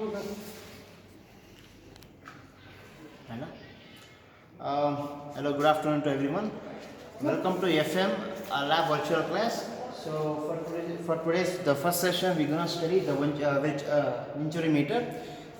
Hello. Hello, good afternoon to everyone. Welcome to FM lab virtual class. So for today's the first session, we're gonna study the venturimeter.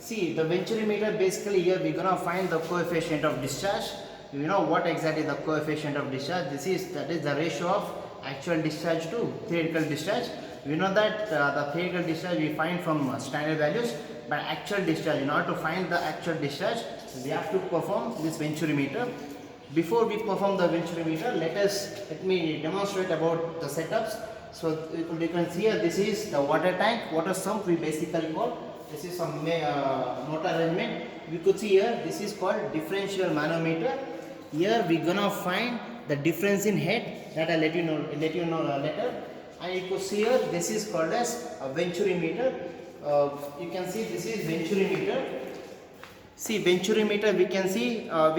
See, the venturimeter basically here we're gonna find the coefficient of discharge. You know what exactly the coefficient of discharge? That is the ratio of actual discharge to theoretical discharge. We know that the theoretical discharge we find from standard values, but actual discharge, in order to find the actual discharge, we have to perform this venturimeter. Before we perform the venturimeter, let me demonstrate about the setups. So you can see here, this is the water tank, water sump we basically call. This is some motor arrangement. We could see here, this is called differential manometer. Here we gonna find the difference in head that I'll let you know later. And you could see here, this is called as a venturimeter. You can see this is venturimeter. See, venturimeter, we can see a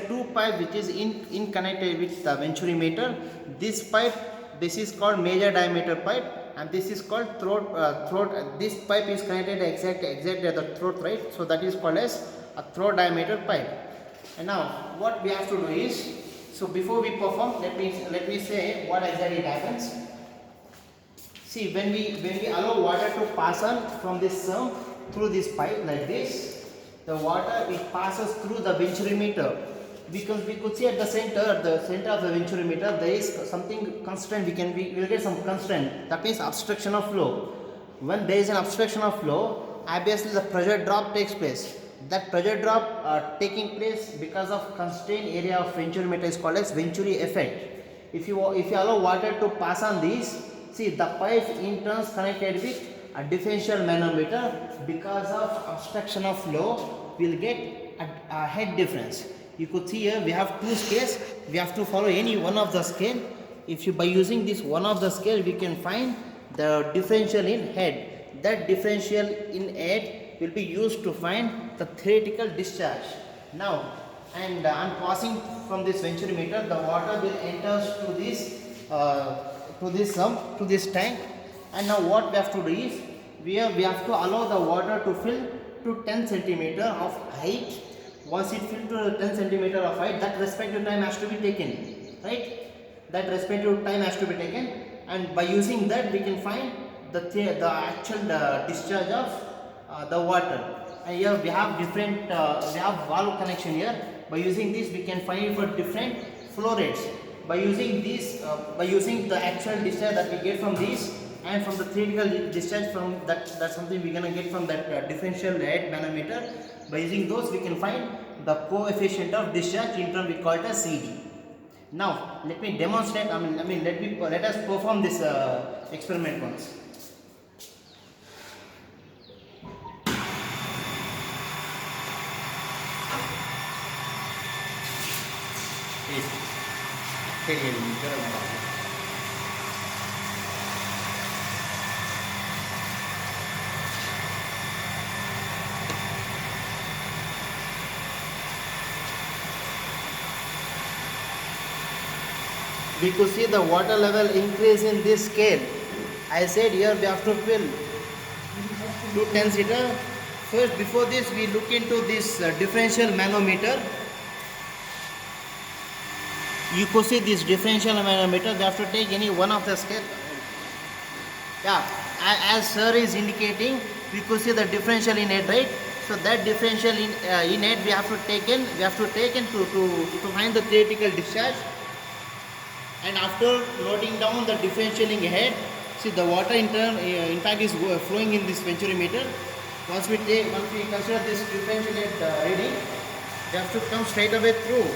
two pipe which is in connected with the venturimeter. This pipe, this is called major diameter pipe, and this is called throat. This pipe is connected exactly at the throat, right? So that is called as a throat diameter pipe. And now what we have to do is, so before we perform, let me say what exactly happens. See, when we allow water to pass on from this sump through this pipe like this, the water it passes through the venturimeter, because we could see at the center of the venturimeter there is something constant. We will get some constant, that means obstruction of flow. When there is an obstruction of flow, obviously the pressure drop takes place. That pressure drop taking place because of constrained area of venturimeter is called as venturi effect. If you allow water to pass on these, see, the pipe in turn connected with a differential manometer. Because of obstruction of flow, we will get a head difference. You could see here we have two scales. We have to follow any one of the scale. By using this one of the scale, we can find the differential in head. That differential in head will be used to find the theoretical discharge. Now, and I'm passing from this venturimeter, the water will enter to this tank. And now what we have to do is, we have to allow the water to fill to 10 centimeter of height. Once it fills to 10 centimeter of height, that respective time has to be taken, right? That respective time has to be taken, and by using that we can find the actual discharge of the water. And here we have different we have valve connection here. By using this we can find it for different flow rates. By using this, by using the actual discharge that we get from this and from the theoretical discharge from that's something we're gonna get from that differential head manometer. By using those, we can find the coefficient of discharge. In turn, we call it as CD. Now, let me demonstrate. Let us perform this experiment once. We could see the water level increase in this scale. I said here we have to fill to 10 liter. First, before this, we look into this differential manometer. You could see this differential manometer. We have to take any one of the scale. Yeah, as sir is indicating, we could see the differential in it, right? So that differential in it we have to take in to find the theoretical discharge. And after noting down the differential in head, see the water in fact is flowing in this venturimeter. Once we consider this differential reading, we have to come straight away through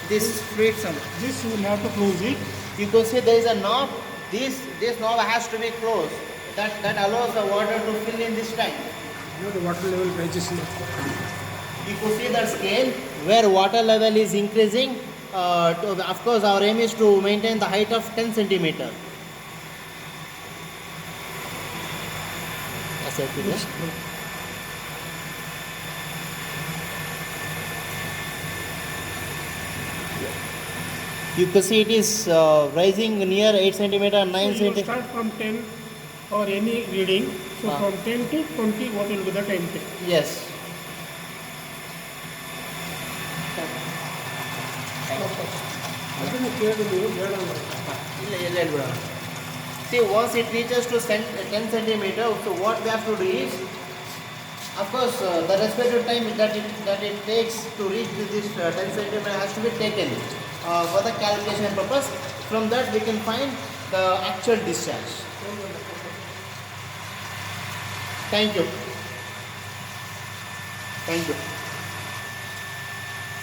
this fluid sump. This you will have to close it. You can see there is a knob. This knob has to be closed. That allows the water to fill in this tank. Now the water level rises here. You can see the scale where water level is increasing. Of course, our aim is to maintain the height of 10 centimeter. You can see it is rising near 8 centimeter, 9 So you centimeter. start from 10 or any reading So from 10 to 20, what will be the time take? Yes. ಅದನ್ನು ಕೇಳಿ ನೀವು ಬೇಡ ಅಂದ್ರೆ. See, once it reaches to 10 centimeter, so what we have to do is, of course, the respective time that it takes to reach this 10 centimeter has to be taken for the calculation purpose. From that, we can find the actual discharge. Thank you. Thank you.